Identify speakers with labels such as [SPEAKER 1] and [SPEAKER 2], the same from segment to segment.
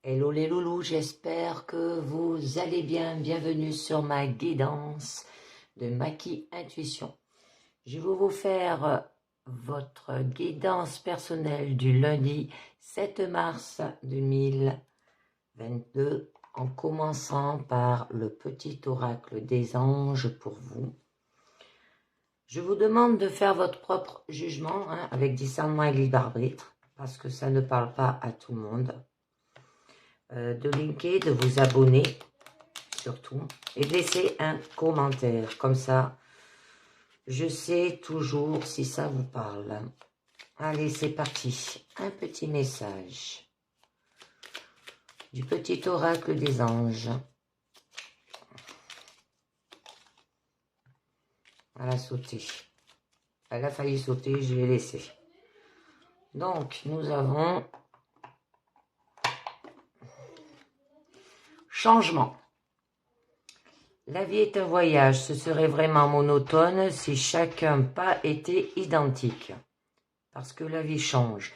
[SPEAKER 1] Hello les loulous, j'espère que vous allez bien. Bienvenue sur ma guidance de Maki Intuition. Je vais vous faire votre guidance personnelle du lundi 7 mars 2022 en commençant par le petit oracle des anges pour vous. Je vous demande de faire votre propre jugement avec discernement et libre arbitre parce que ça ne parle pas à tout le monde. De linker, de vous abonner surtout et de laisser un commentaire. Comme ça, je sais toujours si ça vous parle. Allez, c'est parti. Un petit message du petit oracle des anges. Elle a sauté. Elle a failli sauter, je l'ai laissé. Donc, nous avons changement. La vie est un voyage, ce serait vraiment monotone si chacun pas était identique. Parce que la vie change.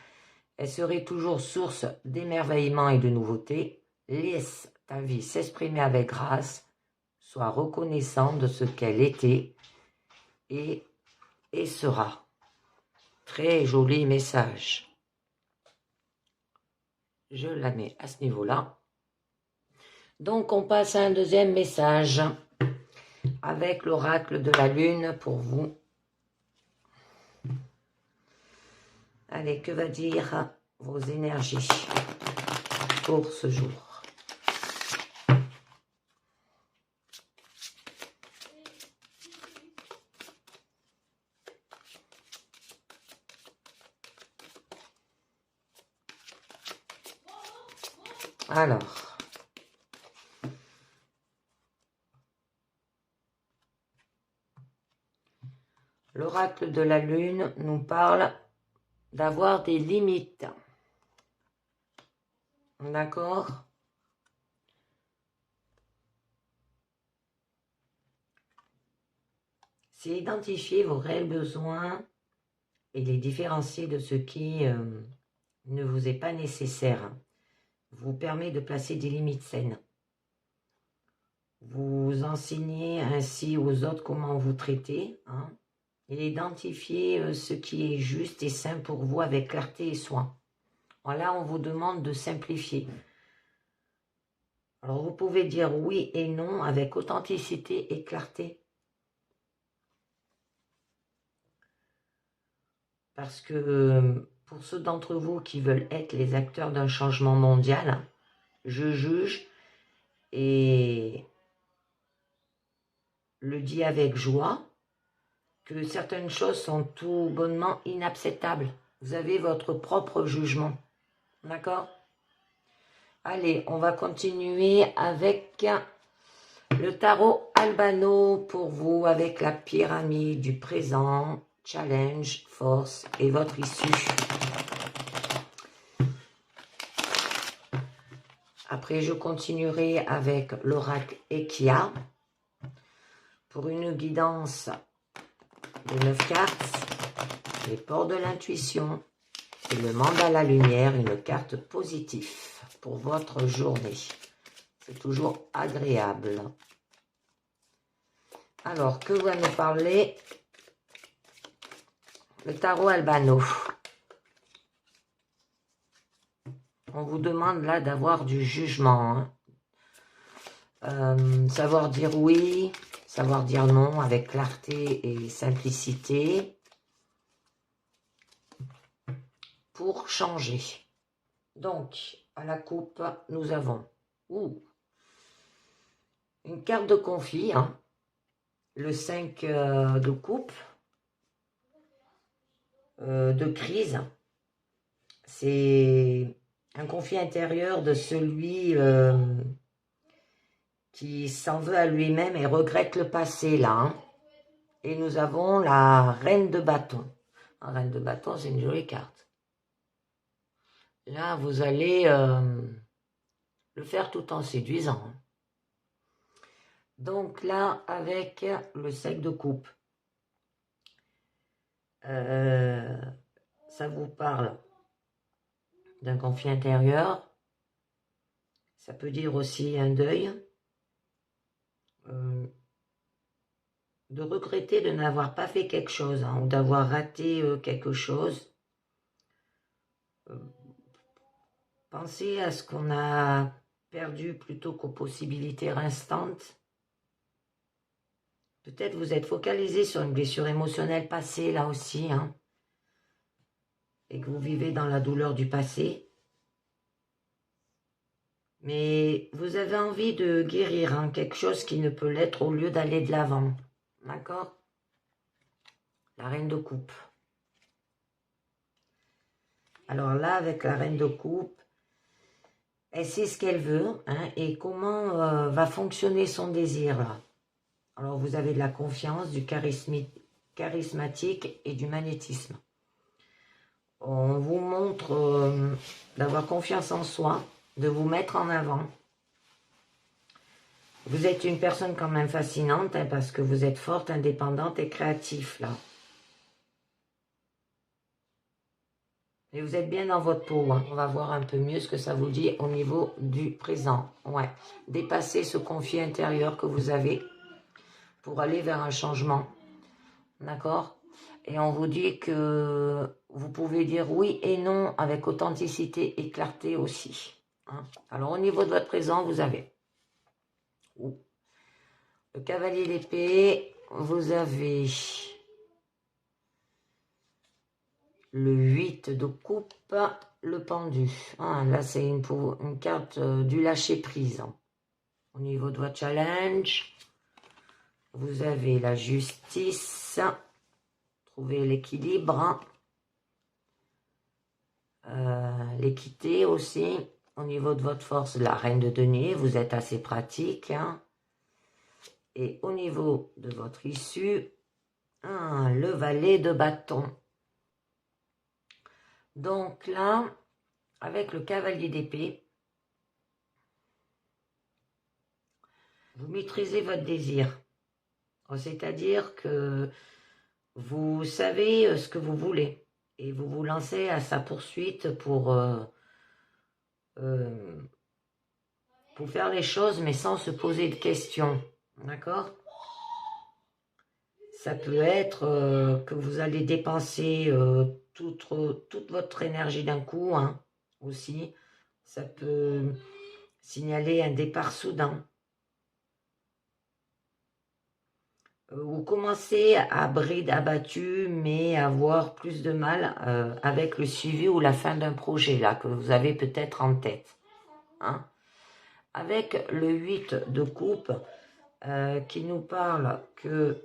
[SPEAKER 1] Elle serait toujours source d'émerveillement et de nouveauté. Laisse ta vie s'exprimer avec grâce. Sois reconnaissant de ce qu'elle était et sera. Très joli message. Je la mets à ce niveau-là. Donc, on passe à un deuxième message avec l'oracle de la lune pour vous. Allez, que va dire vos énergies pour ce jour? Alors, l'oracle de la lune nous parle d'avoir des limites. D'accord? C'est identifier vos réels besoins et les différencier de ce qui ne vous est pas nécessaire. Vous permet de placer des limites saines. Vous enseignez ainsi aux autres comment vous traiter et identifier ce qui est juste et sain pour vous avec clarté et soin. Là, on vous demande de simplifier. Alors, vous pouvez dire oui et non avec authenticité et clarté. Parce que pour ceux d'entre vous qui veulent être les acteurs d'un changement mondial, je juge et le dis avec joie que certaines choses sont tout bonnement inacceptables. Vous avez votre propre jugement. D'accord? Allez, on va continuer avec le tarot Albano pour vous avec la pyramide du présent, challenge, force et votre issue. Après, je continuerai avec l'oracle Ekia pour une guidance de 9 cartes, les ports de l'intuition et le mandat à la lumière, une carte positive pour votre journée. C'est toujours agréable. Alors, que va nous parler le tarot Albano? On vous demande là d'avoir du jugement. Savoir dire oui, savoir dire non avec clarté et simplicité pour changer. Donc, à la coupe, nous avons une carte de conflit, le 5 de coupe, de crise. C'est un conflit intérieur de celui qui s'en veut à lui-même et regrette le passé, là. Et nous avons la reine de bâton. La reine de bâton, c'est une jolie carte. Là, vous allez le faire tout en séduisant. Donc là, avec le 5 de coupe, ça vous parle d'un conflit intérieur, Ça peut dire aussi un deuil. De regretter de n'avoir pas fait quelque chose, hein, ou d'avoir raté quelque chose. Pensez à ce qu'on a perdu plutôt qu'aux possibilités restantes. Peut-être vous êtes focalisé sur une blessure émotionnelle passée, là aussi, hein, et que vous vivez dans la douleur du passé. Mais vous avez envie de guérir, hein, quelque chose qui ne peut l'être au lieu d'aller de l'avant. D'accord? La reine de coupe. Alors là, avec la reine de coupe, elle sait ce qu'elle veut, hein, et comment va fonctionner son désir, là. Alors, vous avez de la confiance, du charismatique et du magnétisme. On vous montre d'avoir confiance en soi, de vous mettre en avant. Vous êtes une personne quand même fascinante, hein, parce que vous êtes forte, indépendante et créative, là. Et vous êtes bien dans votre peau, hein. On va voir un peu mieux ce que ça vous dit au niveau du présent. Ouais. Dépasser ce conflit intérieur que vous avez pour aller vers un changement. D'accord? Et on vous dit que vous pouvez dire oui et non avec authenticité et clarté aussi. Hein? Alors au niveau de votre présent, vous avez le cavalier d'épée, vous avez le 8 de coupe, le pendu. Ah, là, c'est une carte du lâcher-prise. Hein. Au niveau de votre challenge, vous avez la justice, trouver l'équilibre, l'équité aussi. Au niveau de votre force, la reine de denier, vous êtes assez pratique. Hein. Et au niveau de votre issue, le valet de bâton. Donc là, avec le cavalier d'épée, vous maîtrisez votre désir. C'est-à-dire que vous savez ce que vous voulez et vous vous lancez à sa poursuite pour faire les choses, mais sans se poser de questions. D'accord? Ça peut être que vous allez dépenser toute votre énergie d'un coup, hein, aussi. Ça peut signaler un départ soudain. Vous commencez à bride abattue, mais à avoir plus de mal avec le suivi ou la fin d'un projet, là, que vous avez peut-être en tête. Hein. Avec le 8 de coupe, qui nous parle que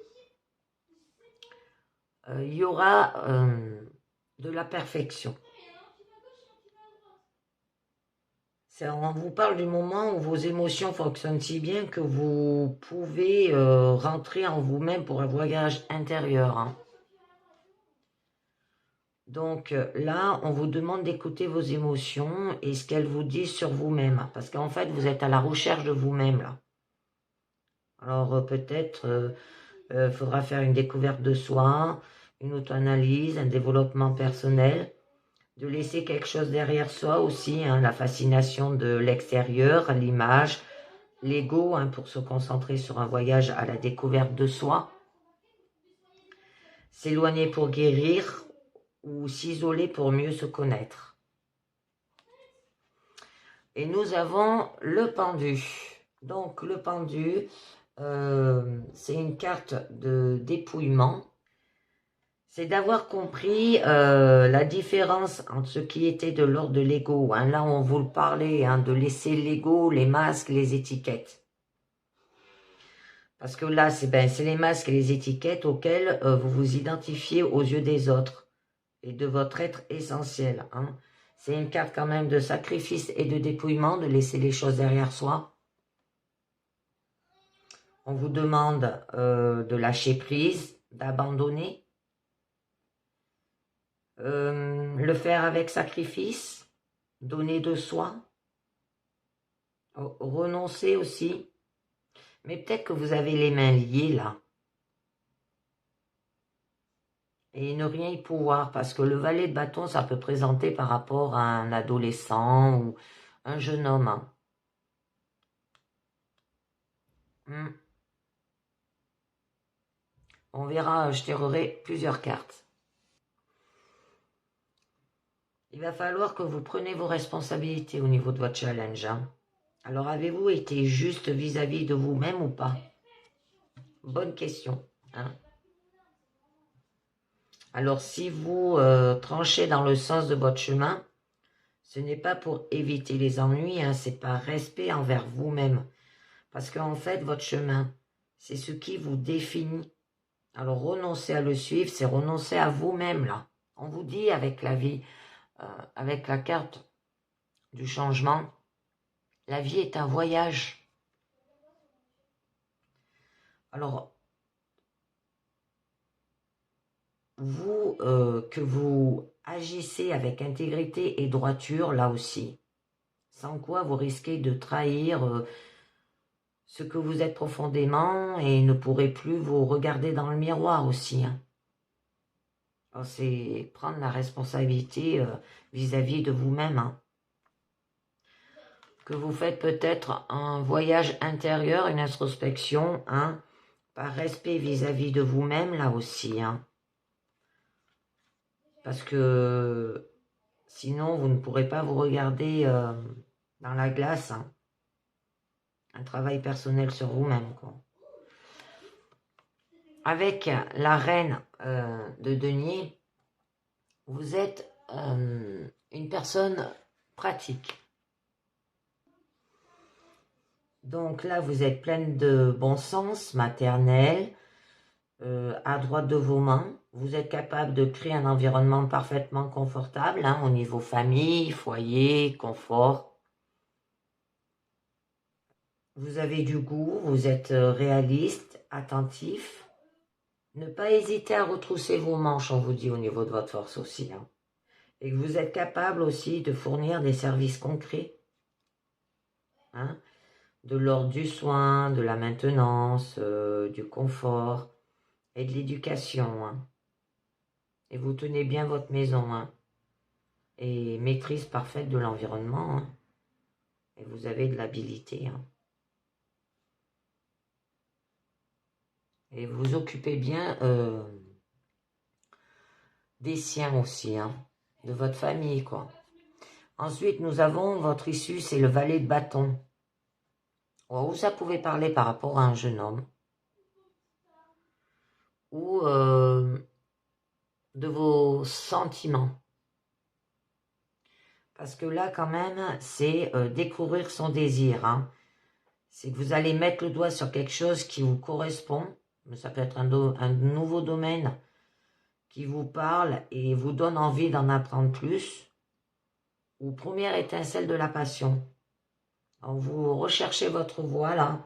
[SPEAKER 1] il y aura de la perfection. On vous parle du moment où vos émotions fonctionnent si bien que vous pouvez rentrer en vous-même pour un voyage intérieur. Hein. Donc là, on vous demande d'écouter vos émotions et ce qu'elles vous disent sur vous-même. Parce qu'en fait, vous êtes à la recherche de vous-même là. Alors peut-être faudra faire une découverte de soi, une auto-analyse, un développement personnel. De laisser quelque chose derrière soi aussi, hein, la fascination de l'extérieur, l'image, l'ego, hein, pour se concentrer sur un voyage à la découverte de soi. S'éloigner pour guérir ou s'isoler pour mieux se connaître. Et nous avons le pendu. Donc le pendu, c'est une carte de dépouillement. C'est d'avoir compris la différence entre ce qui était de l'ordre de l'ego. Hein. Là, on vous le parlait, hein, de laisser l'ego, les masques, les étiquettes. Parce que là, c'est les masques et les étiquettes auxquels vous vous identifiez aux yeux des autres et de votre être essentiel. Hein. C'est une carte quand même de sacrifice et de dépouillement, de laisser les choses derrière soi. On vous demande de lâcher prise, d'abandonner. Le faire avec sacrifice, donner de soi, renoncer aussi. Mais peut-être que vous avez les mains liées là. Et ne rien y pouvoir, parce que le valet de bâton, ça peut présenter par rapport à un adolescent ou un jeune homme. Hein. Hmm. On verra, je tirerai plusieurs cartes. Il va falloir que vous preniez vos responsabilités au niveau de votre challenge. Hein. Alors, avez-vous été juste vis-à-vis de vous-même ou pas? Bonne question. Hein. Alors, si vous tranchez dans le sens de votre chemin, ce n'est pas pour éviter les ennuis, hein, c'est par respect envers vous-même. Parce qu'en fait, votre chemin, c'est ce qui vous définit. Alors, renoncer à le suivre, c'est renoncer à vous-même, là. On vous dit avec la vie, avec la carte du changement, la vie est un voyage. Alors, vous, que vous agissez avec intégrité et droiture, là aussi, sans quoi vous risquez de trahir ce que vous êtes profondément et ne pourrez plus vous regarder dans le miroir aussi. Hein. C'est prendre la responsabilité vis-à-vis de vous-même. Hein. Que vous faites peut-être un voyage intérieur, une introspection, hein, par respect vis-à-vis de vous-même, là aussi. Hein. Parce que sinon, vous ne pourrez pas vous regarder dans la glace. Hein. Un travail personnel sur vous-même, quoi. Avec la reine de denier, vous êtes une personne pratique. Donc là, vous êtes pleine de bon sens maternel, à droite de vos mains. Vous êtes capable de créer un environnement parfaitement confortable hein, au niveau famille, foyer, confort. Vous avez du goût, vous êtes réaliste, attentif. Ne pas hésiter à retrousser vos manches, on vous dit au niveau de votre force aussi. Hein. Et que vous êtes capable aussi de fournir des services concrets. Hein, de l'ordre du soin, de la maintenance, du confort et de l'éducation. Hein. Et vous tenez bien votre maison. Hein. Et maîtrise parfaite de l'environnement. Hein. Et vous avez de l'habilité. Hein. Et vous occupez bien des siens aussi, hein, de votre famille, quoi. Ensuite, nous avons votre issue, c'est le valet de bâton. Où ça pouvait parler par rapport à un jeune homme. Ou de vos sentiments. Parce que là, quand même, c'est découvrir son désir. Hein. C'est que vous allez mettre le doigt sur quelque chose qui vous correspond. Ça peut être un nouveau domaine qui vous parle et vous donne envie d'en apprendre plus. Ou première étincelle de la passion. Alors, vous recherchez votre voie là.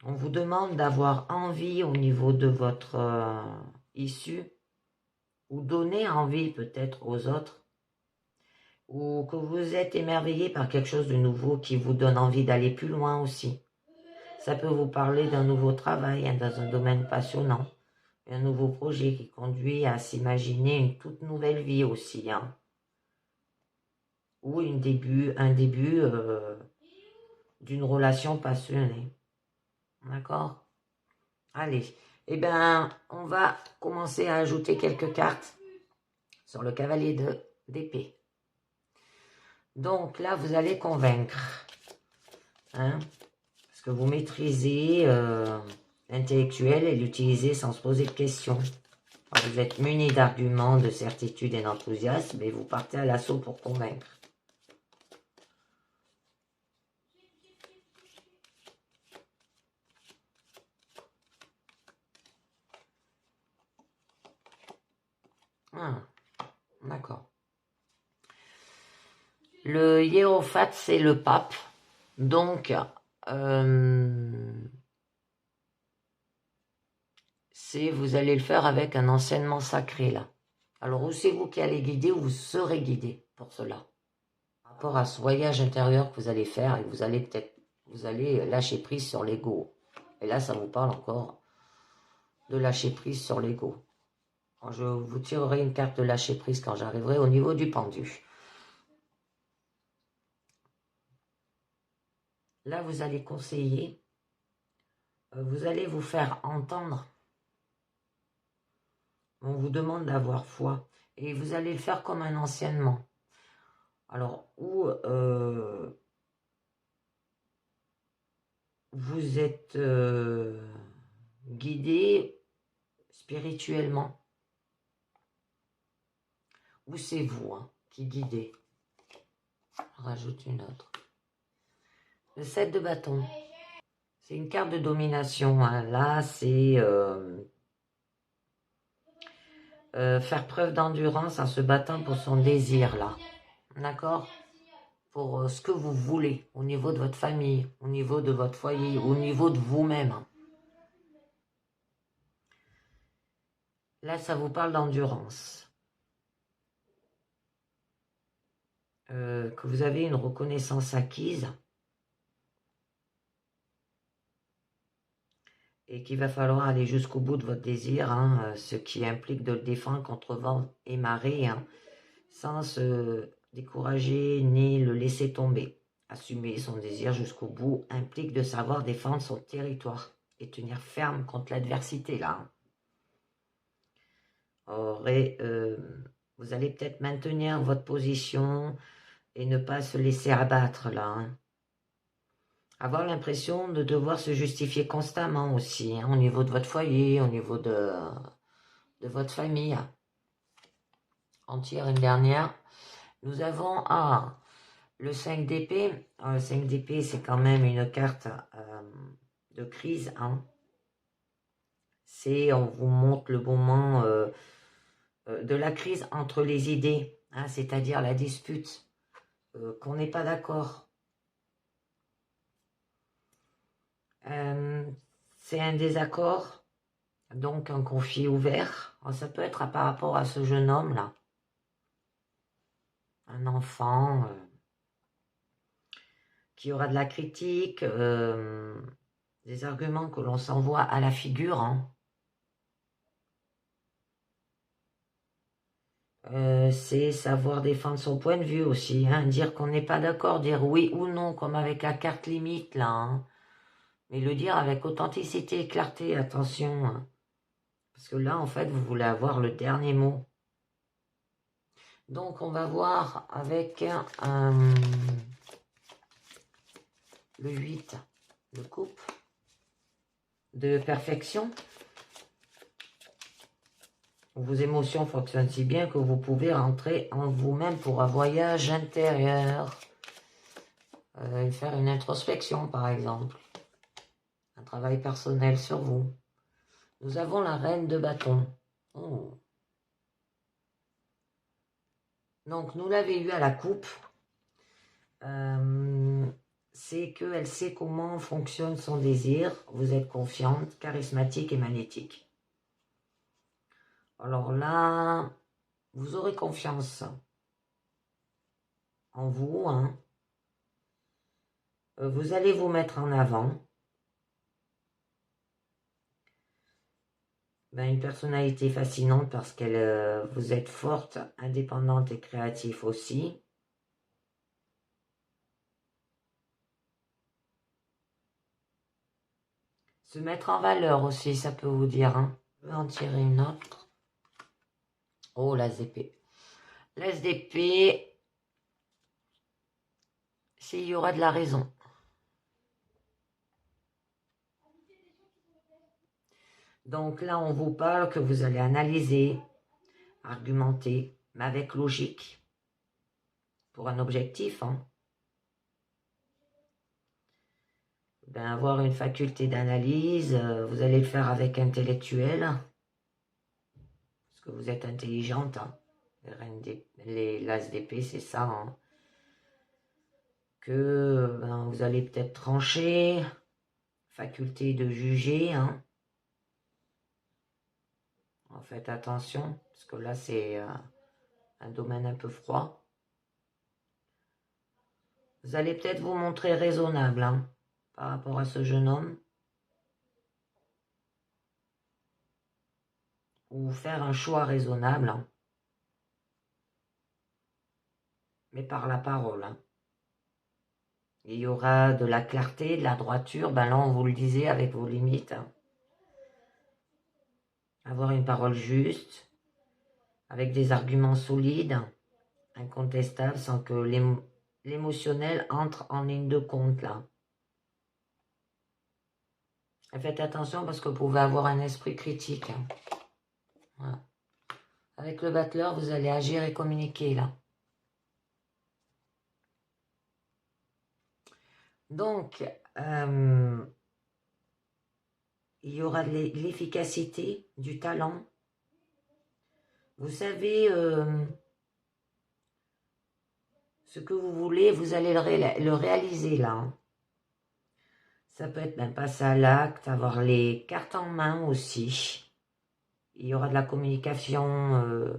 [SPEAKER 1] On vous demande d'avoir envie au niveau de votre issue. Ou donner envie peut-être aux autres. Ou que vous êtes émerveillé par quelque chose de nouveau qui vous donne envie d'aller plus loin aussi. Ça peut vous parler d'un nouveau travail hein, dans un domaine passionnant. Un nouveau projet qui conduit à s'imaginer une toute nouvelle vie aussi. Hein. Ou un début d'une relation passionnée. D'accord? Allez. Eh bien, on va commencer à ajouter quelques cartes sur le cavalier d'épée. Donc là, vous allez convaincre. Hein? Parce que vous maîtrisez l'intellectuel et l'utilisez sans se poser de questions. Alors, vous êtes muni d'arguments, de certitude et d'enthousiasme, et vous partez à l'assaut pour convaincre. Ah, d'accord. Le hiérophate, c'est le pape. Donc, vous allez le faire avec un enseignement sacré, là. Alors, ou c'est vous qui allez guider, ou vous serez guidé pour cela. Par rapport à ce voyage intérieur que vous allez faire, et que vous allez lâcher prise sur l'ego. Et là, ça vous parle encore de lâcher prise sur l'ego. Je vous tirerai une carte de lâcher prise quand j'arriverai au niveau du pendu. Là, vous allez conseiller, vous allez vous faire entendre. On vous demande d'avoir foi. Et vous allez le faire comme un anciennement. Alors, où vous êtes guidé spirituellement. Ou c'est vous qui guidez. Je rajoute une autre. Le 7 de bâton. C'est une carte de domination. Là, c'est faire preuve d'endurance en se battant pour son désir, là. D'accord? Pour ce que vous voulez, au niveau de votre famille, au niveau de votre foyer, au niveau de vous-même. Là, ça vous parle d'endurance. Que vous avez une reconnaissance acquise et qu'il va falloir aller jusqu'au bout de votre désir, ce qui implique de le défendre contre vent et marée, sans se décourager ni le laisser tomber. Assumer son désir jusqu'au bout implique de savoir défendre son territoire et tenir ferme contre l'adversité, là. Vous allez peut-être maintenir votre position et ne pas se laisser abattre, là. Avoir l'impression de devoir se justifier constamment aussi, au niveau de votre foyer, au niveau de votre famille. On tire une dernière. Nous avons le 5 d'épée. Le 5 d'épée, c'est quand même une carte de crise. C'est, on vous montre le moment de la crise entre les idées, c'est-à-dire la dispute, qu'on n'est pas d'accord. C'est un désaccord, donc un conflit ouvert. Alors, ça peut être par rapport à ce jeune homme-là. Un enfant qui aura de la critique, des arguments que l'on s'envoie à la figure. C'est savoir défendre son point de vue aussi, dire qu'on n'est pas d'accord, dire oui ou non, comme avec la carte limite, là. Mais le dire avec authenticité et clarté, attention. Parce que là, en fait, vous voulez avoir le dernier mot. Donc, on va voir avec le 8 de coupe de perfection. Vos émotions fonctionnent si bien que vous pouvez rentrer en vous-même pour un voyage intérieur. Faire une introspection, par exemple. Un travail personnel sur vous. Nous avons la reine de bâton. Oh. Donc, nous l'avons eu à la coupe. C'est qu'elle sait comment fonctionne son désir. Vous êtes confiante, charismatique et magnétique. Alors là, vous aurez confiance en vous. Vous allez vous mettre en avant. Une personnalité fascinante parce que vous êtes forte, indépendante et créative aussi. Se mettre en valeur aussi, ça peut vous dire. Je vais en tirer une autre. Oh, l'as d'épée. L'as d'épée, s'il y aura de la raison. Donc là, on vous parle que vous allez analyser, argumenter, mais avec logique, pour un objectif. Avoir une faculté d'analyse, vous allez le faire avec intellectuel, parce que vous êtes intelligente. L'as d'épée, c'est ça. Que vous allez peut-être trancher, faculté de juger. Faites attention, parce que là, c'est un domaine un peu froid. Vous allez peut-être vous montrer raisonnable par rapport à ce jeune homme. Ou faire un choix raisonnable. Mais par la parole. il y aura de la clarté, de la droiture. Ben là, on vous le disait avec vos limites. Avoir une parole juste, avec des arguments solides, incontestables, sans que l'émotionnel entre en ligne de compte, là. Et faites attention parce que vous pouvez avoir un esprit critique. Voilà. Avec le battleur, vous allez agir et communiquer, là. Donc, il y aura de l'efficacité, du talent. Vous savez ce que vous voulez, vous allez le réaliser là. Ça peut être même passer à l'acte, avoir les cartes en main aussi. Il y aura de la communication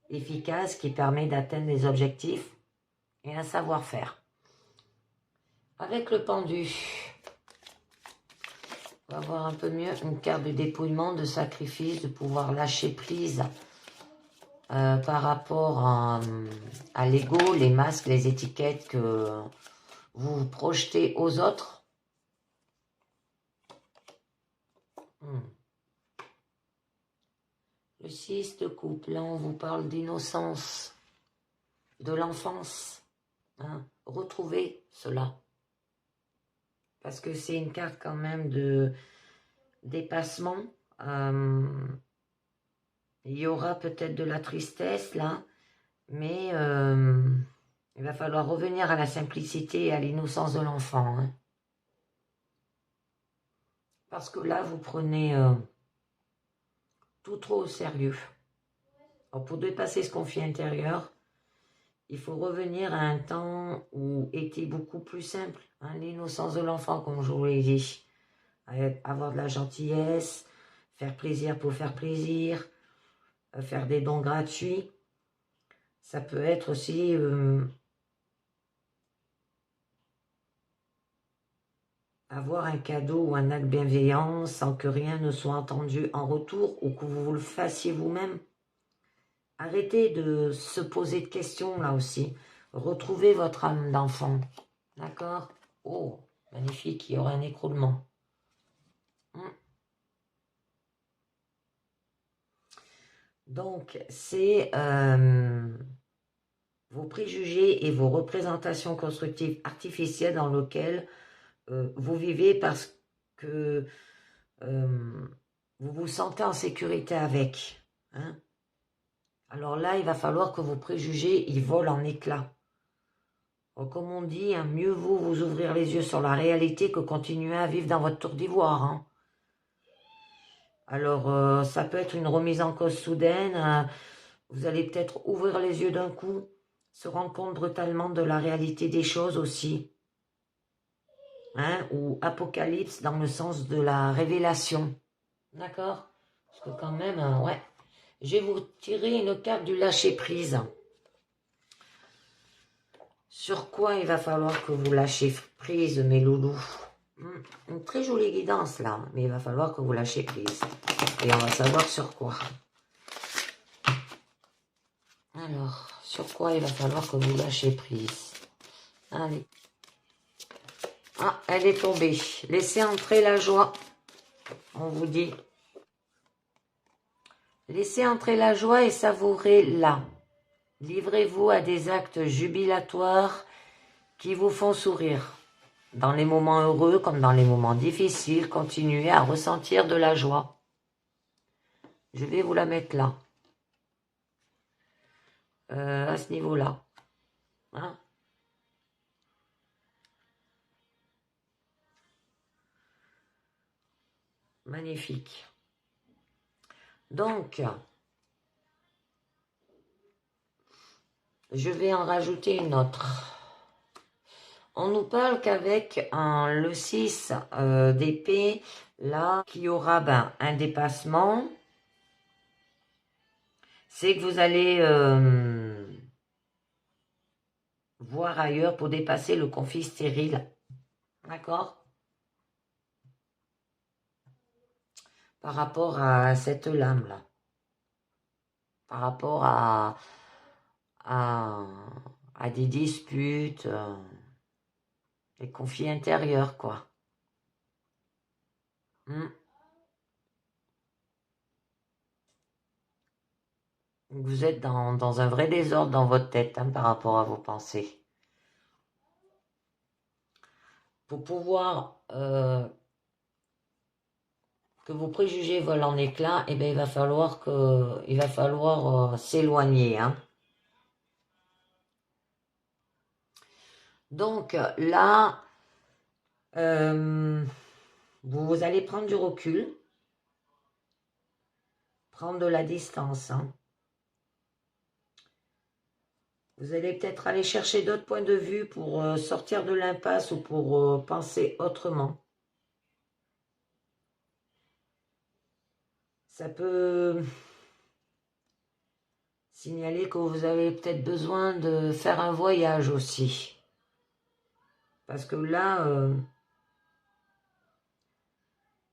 [SPEAKER 1] efficace qui permet d'atteindre les objectifs et un savoir-faire. Avec le pendu, on va voir un peu mieux une carte de dépouillement, de sacrifice, de pouvoir lâcher prise par rapport à l'ego, les masques, les étiquettes que vous projetez aux autres. Le 6 de coupe, là on vous parle d'innocence, de l'enfance. Hein. Retrouvez cela. Parce que c'est une carte quand même de dépassement. Il y aura peut-être de la tristesse là, mais il va falloir revenir à la simplicité et à l'innocence de l'enfant. Hein. Parce que là, vous prenez tout trop au sérieux. Alors, pour dépasser ce conflit intérieur, il faut revenir à un temps où était beaucoup plus simple. Hein, l'innocence de l'enfant, comme je vous l'ai dit. Avoir de la gentillesse, faire plaisir pour faire plaisir, faire des dons gratuits. Ça peut être aussi avoir un cadeau ou un acte bienveillant sans que rien ne soit entendu en retour ou que vous le fassiez vous-même. Arrêtez de se poser de questions là aussi. Retrouvez votre âme d'enfant. D'accord? Oh, magnifique, il y aura un écroulement. Donc, c'est vos préjugés et vos représentations constructives artificielles dans lesquelles vous vivez parce que vous vous sentez en sécurité avec. Hein? Alors là, il va falloir que vos préjugés, ils volent en éclats. Comme on dit, hein, mieux vaut vous ouvrir les yeux sur la réalité que continuer à vivre dans votre tour d'ivoire. Hein. Alors, ça peut être une remise en cause soudaine. Vous allez peut-être ouvrir les yeux d'un coup, se rendre compte brutalement de la réalité des choses aussi. Hein, ou apocalypse dans le sens de la révélation. D'accord? Parce que quand même, ouais. Je vais vous tirer une carte du lâcher-prise. Sur quoi il va falloir que vous lâchez prise, mes loulous? Une très jolie guidance là, mais il va falloir que vous lâchez prise. Et on va savoir sur quoi. Alors, sur quoi il va falloir que vous lâchez prise? Allez. Ah, elle est tombée. Laissez entrer la joie. On vous dit. Laissez entrer la joie et savourez-la. Livrez-vous à des actes jubilatoires qui vous font sourire. Dans les moments heureux comme dans les moments difficiles, continuez à ressentir de la joie. Je vais vous la mettre là. À ce niveau-là. Hein? Magnifique. Donc, je vais en rajouter une autre. On nous parle qu'avec le 6 d'épée, là, qu'il y aura un dépassement. C'est que vous allez voir ailleurs pour dépasser le conflit stérile. D'accord? Par rapport à cette lame-là. Par rapport à des disputes. Les conflits intérieurs, quoi. Hmm. Vous êtes dans un vrai désordre dans votre tête hein, par rapport à vos pensées. Pour pouvoir que vos préjugés volent en éclats, eh bien, il va falloir s'éloigner. Hein. Donc là, vous allez prendre du recul, prendre de la distance. Hein. Vous allez peut-être aller chercher d'autres points de vue pour sortir de l'impasse ou pour penser autrement. Ça peut signaler que vous avez peut-être besoin de faire un voyage aussi. Parce que là,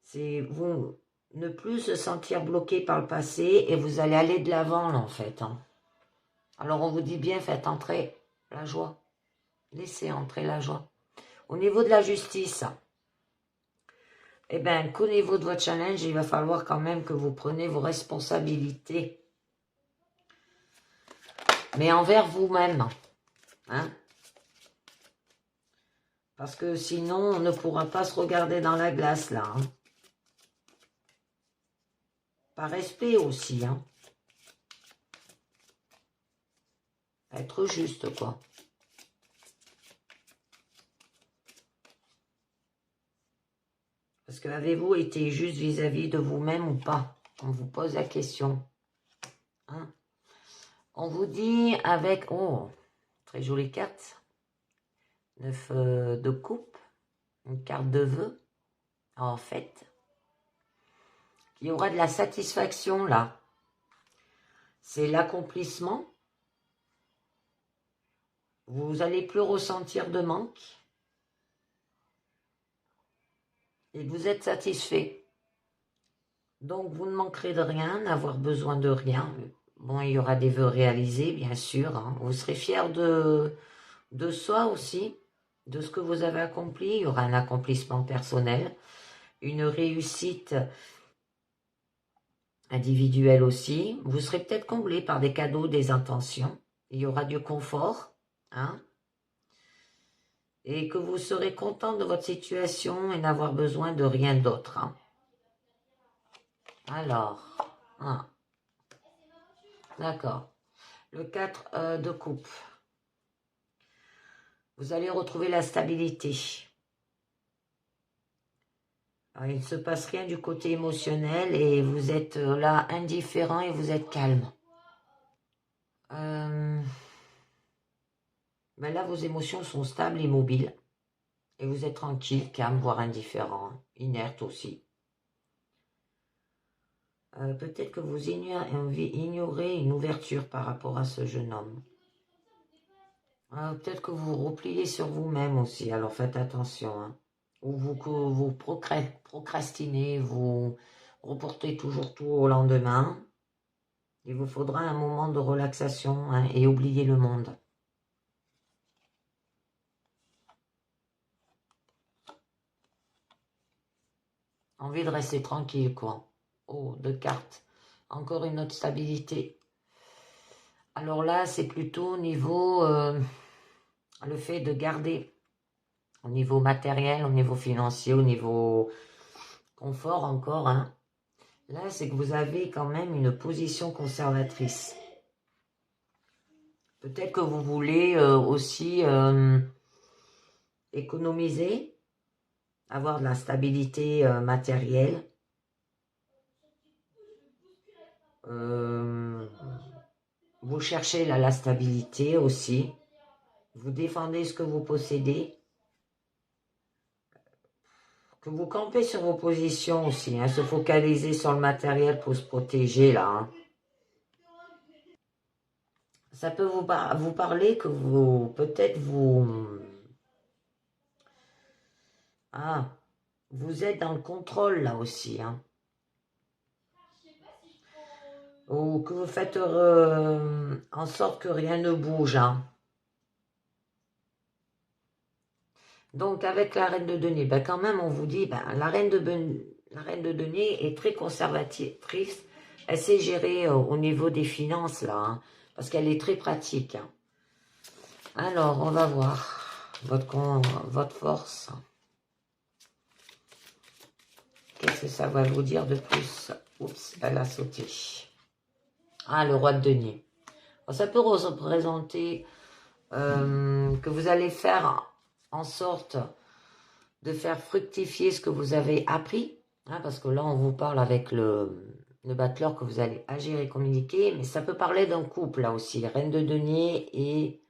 [SPEAKER 1] c'est vous ne plus se sentir bloqué par le passé et vous allez aller de l'avant là en fait. Hein. Alors on vous dit bien, faites entrer la joie. Laissez entrer la joie. Au niveau de la justice, eh bien, qu'au niveau de votre challenge, il va falloir quand même que vous preniez vos responsabilités. Mais envers vous-même. Hein? Parce que sinon, on ne pourra pas se regarder dans la glace, là. Hein? Par respect aussi. Hein? Être juste, quoi. Parce que avez-vous été juste vis-à-vis de vous-même ou pas? On vous pose la question. Hein? On vous dit avec... Oh, très jolie carte. 9 de coupe. Une carte de vœux. En fait. Il y aura de la satisfaction, là. C'est l'accomplissement. Vous n'allez plus ressentir de manque. Et vous êtes satisfait. Donc, vous ne manquerez de rien, n'avoir besoin de rien. Bon, il y aura des vœux réalisés, bien sûr. Hein. Vous serez fier de soi aussi, de ce que vous avez accompli. Il y aura un accomplissement personnel, une réussite individuelle aussi. Vous serez peut-être comblé par des cadeaux, des intentions. Il y aura du confort. Hein. Et que vous serez content de votre situation et n'avoir besoin de rien d'autre. Hein. Alors, ah, d'accord. Le 4 de coupe. Vous allez retrouver la stabilité. Alors, il ne se passe rien du côté émotionnel et vous êtes là indifférent et vous êtes calme. Ben là, vos émotions sont stables et mobiles. Et vous êtes tranquille, calme, voire indifférent, inerte aussi. Peut-être que vous ignorez une ouverture par rapport à ce jeune homme. Peut-être que vous vous repliez sur vous-même aussi, alors faites attention. Hein. Ou vous procrastinez, vous reportez toujours tout au lendemain. Il vous faudra un moment de relaxation hein, et oublier le monde. Envie de rester tranquille, quoi. Oh, 2 cartes. Encore une autre stabilité. Alors là, c'est plutôt au niveau... le fait de garder au niveau matériel, au niveau financier, au niveau confort encore. Hein. Là, c'est que vous avez quand même une position conservatrice. Peut-être que vous voulez aussi économiser, avoir de la stabilité matérielle. Vous cherchez la stabilité aussi. Vous défendez ce que vous possédez. Que vous campez sur vos positions aussi. Hein, se focaliser sur le matériel pour se protéger là. Hein. Ça peut vous parler que vous, peut-être vous... Ah, vous êtes dans le contrôle là aussi. Hein. Ou que vous faites en sorte que rien ne bouge. Hein. Donc, avec la reine de denier, ben, quand même, on vous dit, ben, la reine de denier est très conservatrice. Elle sait gérer au niveau des finances, là, hein, parce qu'elle est très pratique. Hein. Alors, on va voir votre force. Qu'est-ce que ça va vous dire de plus? Oups, elle a sauté. Ah, le roi de denier. Alors, ça peut représenter que vous allez faire en sorte de faire fructifier ce que vous avez appris. Hein, parce que là, on vous parle avec le battleur que vous allez agir et communiquer. Mais ça peut parler d'un couple, là aussi. Reine de denier et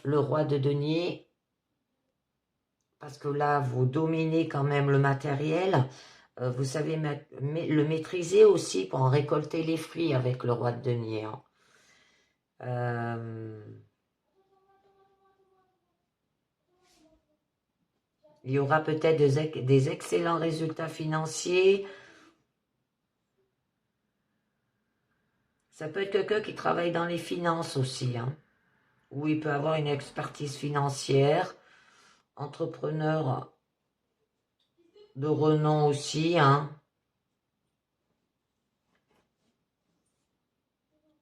[SPEAKER 1] le roi de denier. Parce que là, vous dominez quand même le matériel. Vous savez le maîtriser aussi pour en récolter les fruits avec le roi de denier. Il y aura peut-être des excellents résultats financiers. Ça peut être quelqu'un qui travaille dans les finances aussi. Hein, où il peut avoir une expertise financière. Entrepreneur de renom aussi. Hein.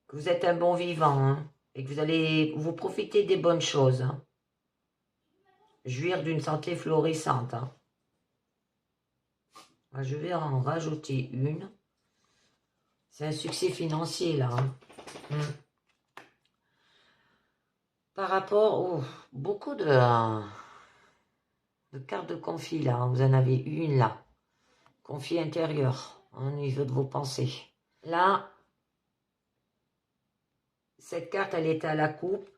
[SPEAKER 1] Que vous êtes un bon vivant. Hein, et que vous allez vous profiter des bonnes choses. Hein. Jouir d'une santé florissante. Hein. Je vais en rajouter une. C'est un succès financier là. Hein. Par rapport au beaucoup de cartes de conflit là. Vous en avez une là. Conflit intérieur au niveau de vos pensées. Là, cette carte elle est à la coupe.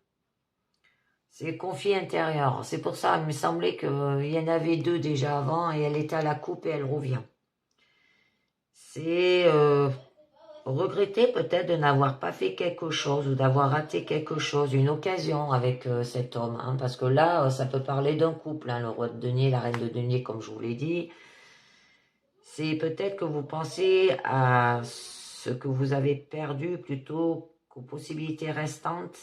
[SPEAKER 1] C'est conflit intérieur. C'est pour ça, il me semblait qu'il y en avait deux déjà avant et elle est à la coupe et elle revient. C'est regretter peut-être de n'avoir pas fait quelque chose ou d'avoir raté quelque chose, une occasion avec cet homme. Hein, parce que là, ça peut parler d'un couple, hein, le roi de denier, la reine de denier, comme je vous l'ai dit. C'est peut-être que vous pensez à ce que vous avez perdu plutôt qu'aux possibilités restantes.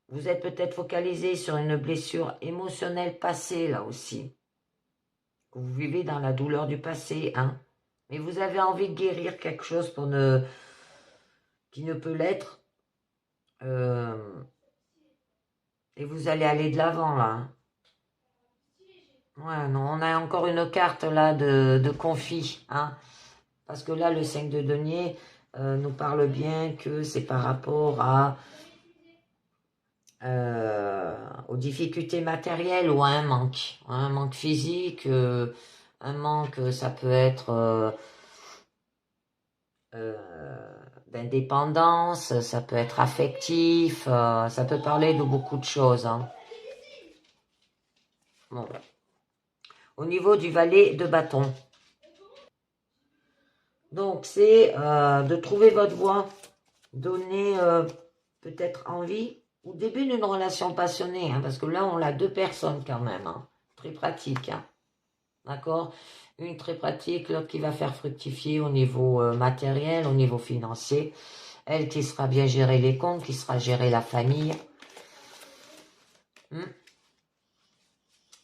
[SPEAKER 1] Vous êtes peut-être focalisé sur une blessure émotionnelle passée, là aussi. Que vous vivez dans la douleur du passé, hein. Mais vous avez envie de guérir quelque chose qui ne peut l'être. Et vous allez aller de l'avant, là. Hein. Ouais, non, on a encore une carte, là, de conflit, hein. Parce que là, le 5 de denier nous parle bien que c'est par rapport aux difficultés matérielles ou à un manque. Hein, un manque physique, un manque, ça peut être d'indépendance, ça peut être affectif, ça peut parler de beaucoup de choses. Hein. Bon. Au niveau du valet de bâton. Donc, c'est de trouver votre voie, donner peut-être envie au début d'une relation passionnée, hein, parce que là, on a deux personnes quand même, hein, très pratique. Hein. D'accord? Une très pratique, l'autre qui va faire fructifier au niveau matériel, au niveau financier. Elle qui sera bien gérer les comptes, qui sera gérer la famille.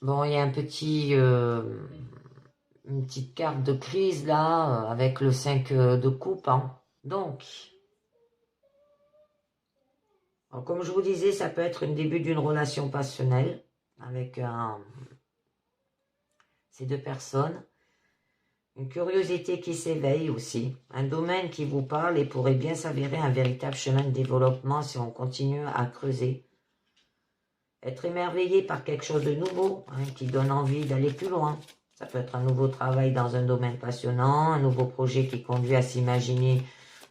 [SPEAKER 1] Bon, il y a une petite carte de crise là, avec le 5 de coupe. Hein. Donc, comme je vous disais, ça peut être un début d'une relation passionnelle avec ces deux personnes. Une curiosité qui s'éveille aussi. Un domaine qui vous parle et pourrait bien s'avérer un véritable chemin de développement si on continue à creuser. Être émerveillé par quelque chose de nouveau, hein, qui donne envie d'aller plus loin. Ça peut être un nouveau travail dans un domaine passionnant, un nouveau projet qui conduit à s'imaginer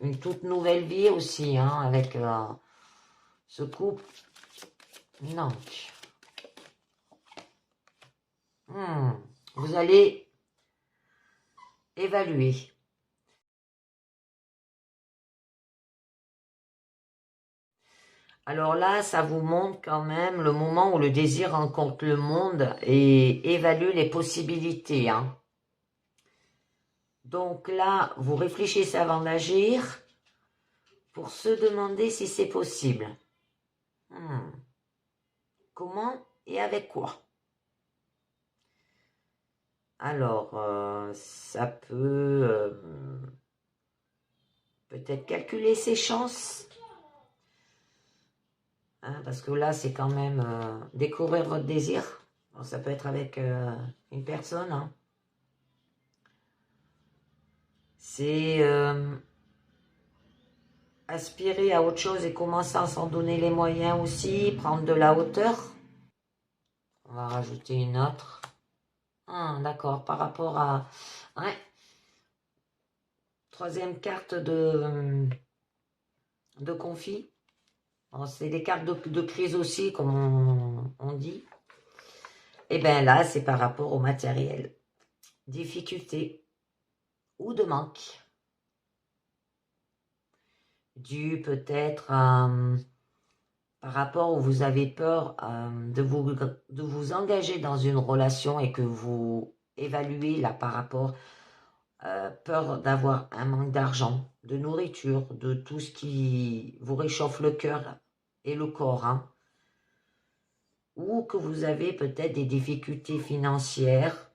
[SPEAKER 1] une toute nouvelle vie aussi, hein, avec ce couple. Donc, vous allez évaluer. Alors là, ça vous montre quand même le moment où le désir rencontre le monde et évalue les possibilités. Hein. Donc là, vous réfléchissez avant d'agir pour se demander si c'est possible. Comment et avec quoi? Alors, ça peut peut-être calculer ses chances. Hein, parce que là, c'est quand même découvrir votre désir. Bon, ça peut être avec une personne. Hein. C'est aspirer à autre chose et commencer à s'en donner les moyens aussi. Prendre de la hauteur. On va rajouter une autre. Ah, d'accord, par rapport à... Ouais. Troisième carte de conflit. C'est des cartes de crise aussi, comme on dit. Et bien là, c'est par rapport au matériel. Difficulté ou de manque. Dû peut-être par rapport où vous avez peur de vous engager dans une relation et que vous évaluez là par rapport peur d'avoir un manque d'argent, de nourriture, de tout ce qui vous réchauffe le cœur et le corps, hein. Ou que vous avez peut-être des difficultés financières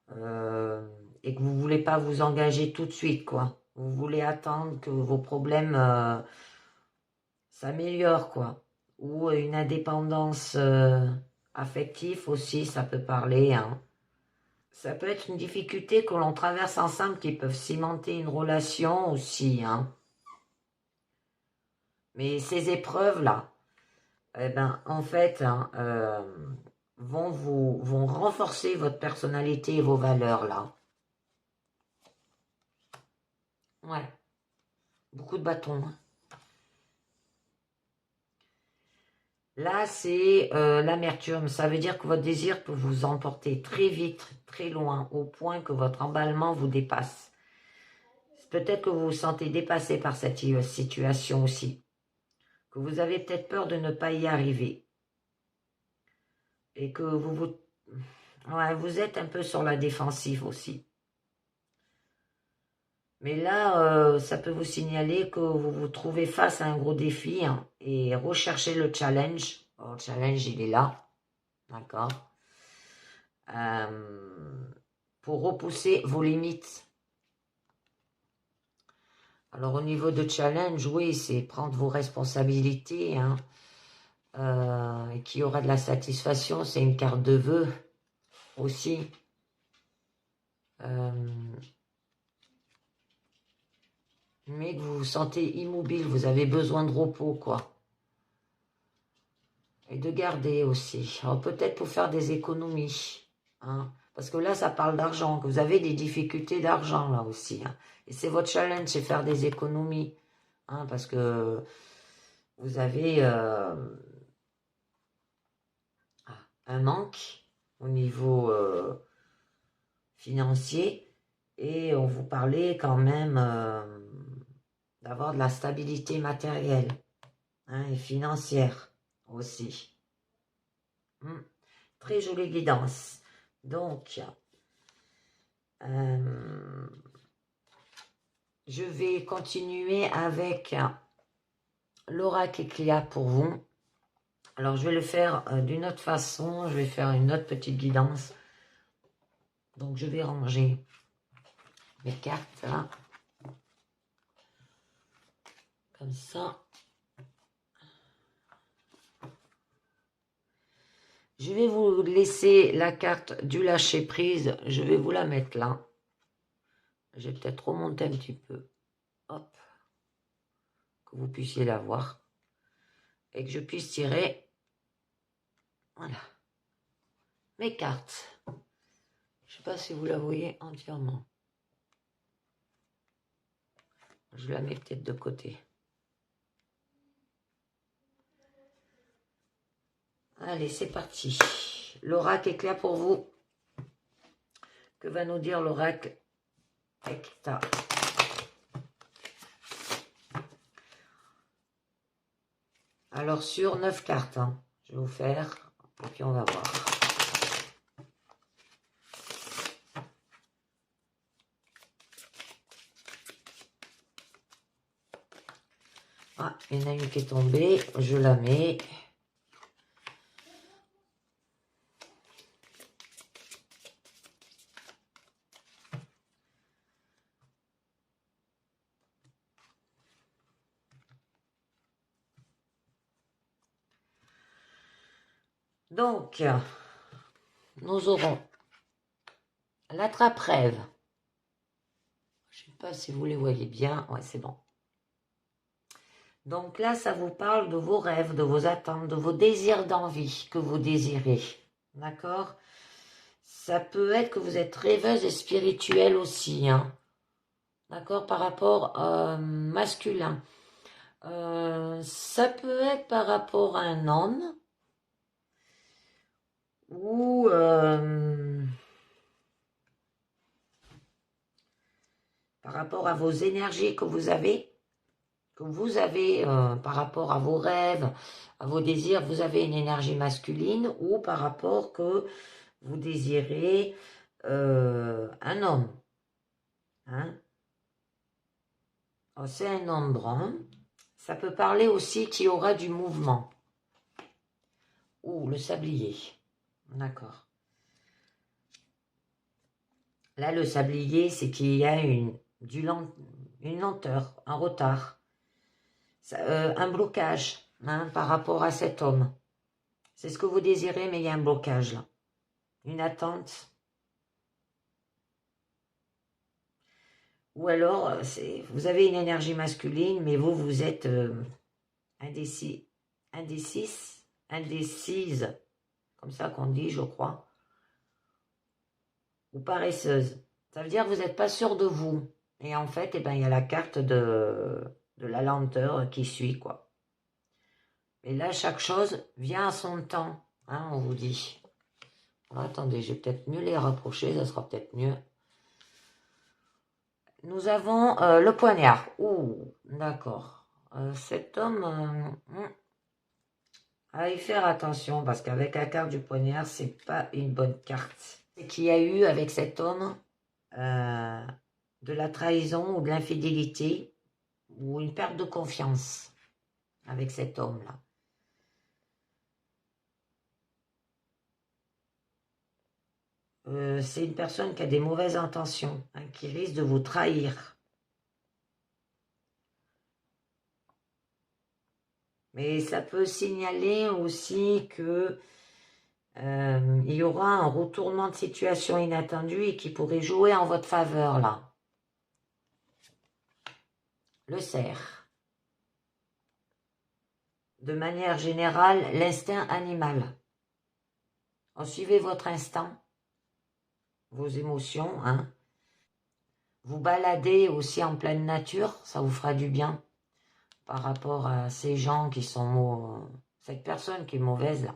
[SPEAKER 1] et que vous ne voulez pas vous engager tout de suite, quoi. Vous voulez attendre que vos problèmes s'améliorent, quoi. Ou une indépendance affective aussi, ça peut parler, hein. Ça peut être une difficulté que l'on traverse ensemble qui peuvent cimenter une relation aussi, hein. Mais ces épreuves-là, eh ben, en fait, hein, vont renforcer votre personnalité et vos valeurs, là. Ouais, beaucoup de bâtons. Hein. Là, c'est l'amertume. Ça veut dire que votre désir peut vous emporter très vite, très loin, au point que votre emballement vous dépasse. Peut-être que vous vous sentez dépassé par cette situation aussi. Que vous avez peut-être peur de ne pas y arriver. Et que vous êtes un peu sur la défensive aussi. Mais là, ça peut vous signaler que vous vous trouvez face à un gros défi hein, et recherchez le challenge. Oh, le challenge, il est là. D'accord. Pour repousser vos limites. Alors, au niveau de challenge, oui, c'est prendre vos responsabilités. Hein, et qui aura de la satisfaction. C'est une carte de vœux aussi. Mais que vous vous sentez immobile, vous avez besoin de repos, quoi. Et de garder aussi. Alors peut-être pour faire des économies. Hein, parce que là, ça parle d'argent, que vous avez des difficultés d'argent là aussi. Hein. Et c'est votre challenge, c'est faire des économies. Hein, parce que vous avez un manque au niveau financier. Et on vous parlait quand même d'avoir de la stabilité matérielle hein, et financière aussi. Très jolie guidance. Donc, je vais continuer avec l'oracle Eclia pour vous. Alors, je vais le faire d'une autre façon. Je vais faire une autre petite guidance. Donc, je vais ranger mes cartes là. Comme ça. Je vais vous laisser la carte du lâcher prise. Je vais vous la mettre là. Je vais peut-être remonter un petit peu. Hop. Que vous puissiez la voir. Et que je puisse tirer. Voilà. Mes cartes. Je ne sais pas si vous la voyez entièrement. Je la mets peut-être de côté. Allez, c'est parti. L'oracle est clair pour vous. Que va nous dire l'oracle Ekta? Alors, sur 9 cartes, hein, je vais vous faire, et puis on va voir. Ah, il y en a une qui est tombée, je la mets. Donc, nous aurons l'attrape-rêve. Je ne sais pas si vous les voyez bien. Ouais, c'est bon. Donc là, ça vous parle de vos rêves, de vos attentes, de vos désirs d'envie que vous désirez. D'accord? Ça peut être que vous êtes rêveuse et spirituelle aussi. Hein. D'accord? Par rapport masculin. Ça peut être par rapport à un homme ou par rapport à vos énergies que vous avez par rapport à vos rêves, à vos désirs, vous avez une énergie masculine ou par rapport que vous désirez un homme. Hein? C'est un homme brun. Ça peut parler aussi qu'il y aura du mouvement. Ou le sablier. D'accord. Là, le sablier, c'est qu'il y a une lenteur, un retard, un blocage hein, par rapport à cet homme. C'est ce que vous désirez, mais il y a un blocage là. Une attente. Ou alors, vous avez une énergie masculine, mais vous êtes indécise, comme ça qu'on dit, je crois, ou paresseuse. Ça veut dire que vous n'êtes pas sûr de vous. Et en fait, il y a la carte de la lenteur qui suit, quoi. Et là, chaque chose vient à son temps, hein, on vous dit. Alors, attendez, je vais peut-être mieux les rapprocher, ça sera peut-être mieux. Nous avons le poignard. Ouh, d'accord. Cet homme, à y faire attention, parce qu'avec la carte du poignard, c'est pas une bonne carte. C'est qu'il y a eu avec cet homme de la trahison ou de l'infidélité ou une perte de confiance avec cet homme-là. C'est une personne qui a des mauvaises intentions, hein, qui risque de vous trahir. Mais ça peut signaler aussi que il y aura un retournement de situation inattendu et qui pourrait jouer en votre faveur là. Le cerf. De manière générale, l'instinct animal. Suivez votre instinct, vos émotions. Hein. Vous baladez aussi en pleine nature, ça vous fera du bien. Par rapport à ces gens qui sont cette personne qui est mauvaise là.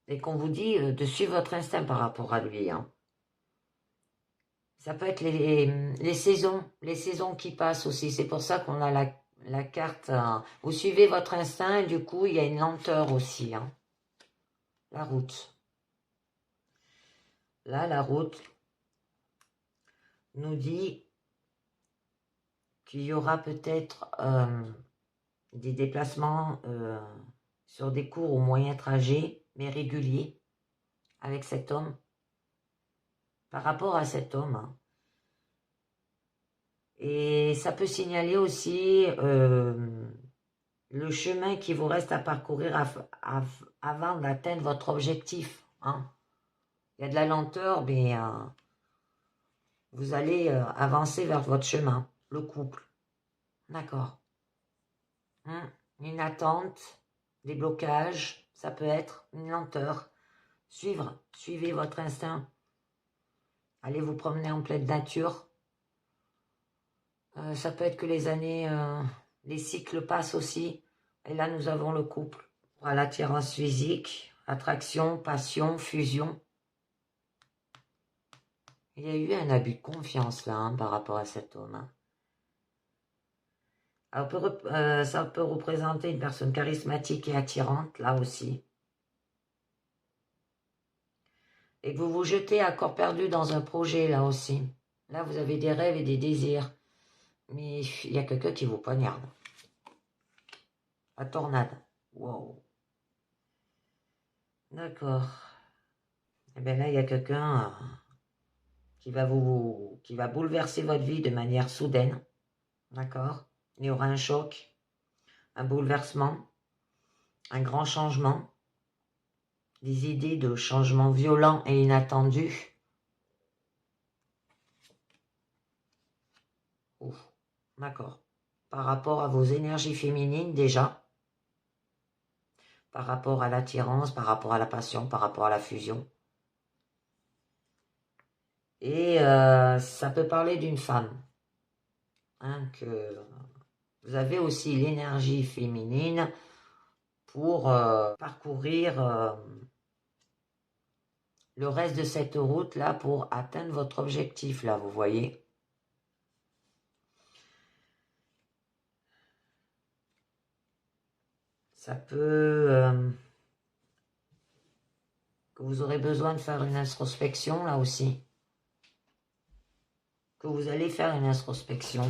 [SPEAKER 1] Et qu'on vous dit de suivre votre instinct par rapport à lui. Hein. Ça peut être les saisons qui passent aussi. C'est pour ça qu'on a la carte. Vous suivez votre instinct et du coup, il y a une lenteur aussi. Hein. La route. Là, la route nous dit qu'il y aura peut-être des déplacements sur des courts ou moyens trajets, mais réguliers, avec cet homme. Par rapport à cet homme. Hein. Et ça peut signaler aussi le chemin qui vous reste à parcourir avant d'atteindre votre objectif. Hein. Il y a de la lenteur, mais vous allez avancer vers votre chemin, le couple. D'accord. Hein. Une attente, des blocages, ça peut être une lenteur. Suivez votre instinct. Allez vous promener en pleine nature. Ça peut être que les années, les cycles passent aussi. Et là, nous avons le couple. L'attirance physique, attraction, passion, fusion. Il y a eu un abus de confiance là hein, par rapport à cet homme. Hein. Alors, ça peut représenter une personne charismatique et attirante, là aussi. Et que vous vous jetez à corps perdu dans un projet, là aussi. Là, vous avez des rêves et des désirs. Mais il y a quelqu'un qui vous poignarde. La tornade. Wow. D'accord. Et bien là, il y a quelqu'un qui va bouleverser votre vie de manière soudaine. D'accord. Il y aura un choc, un bouleversement. un grand changement, des idées de changement violent et inattendu. D'accord. Par rapport à vos énergies féminines déjà, par rapport à l'attirance, par rapport à la passion, par rapport à la fusion. Et ça peut parler d'une femme. Hein, que vous avez aussi l'énergie féminine pour parcourir le reste de cette route là pour atteindre votre objectif là, vous voyez. Ça peut que vous aurez besoin de faire une introspection là aussi. Que vous allez faire une introspection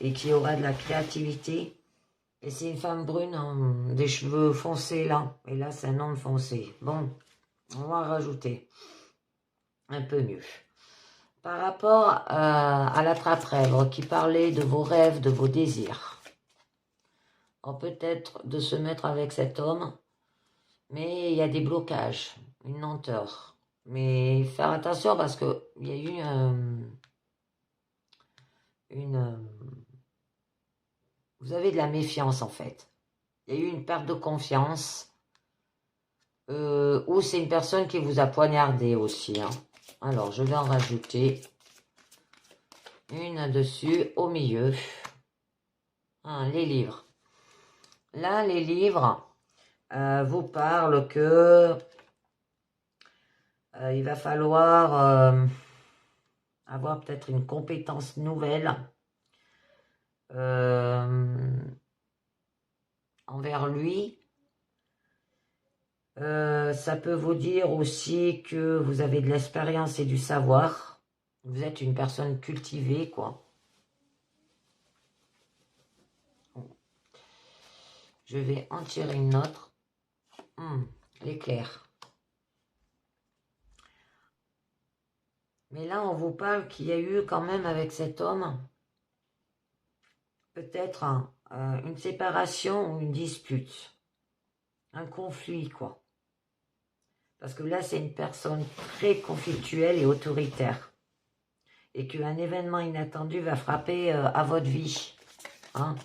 [SPEAKER 1] et qu'il y aura de la créativité. Et c'est une femme brune, des cheveux foncés là. Et là, c'est un homme foncé. Bon, on va rajouter un peu mieux. Par rapport à l'attrape-rêve qui parlait de vos rêves, de vos désirs. Peut-être de se mettre avec cet homme, mais il y a des blocages, une lenteur. Mais faire attention parce qu'il y a eu vous avez de la méfiance en fait. Il y a eu une perte de confiance. Ou c'est une personne qui vous a poignardé aussi. Hein. Alors, je vais en rajouter une dessus, au milieu. Les livres. Là, les livres vous parlent que il va falloir avoir peut-être une compétence nouvelle envers lui. Ça peut vous dire aussi que vous avez de l'expérience et du savoir. Vous êtes une personne cultivée, quoi. Je vais en tirer une autre. L'éclair. Mais là, on vous parle qu'il y a eu quand même avec cet homme peut-être une séparation ou une dispute. Un conflit, quoi. Parce que là, c'est une personne très conflictuelle et autoritaire. Et qu'un événement inattendu va frapper à votre vie. Hein?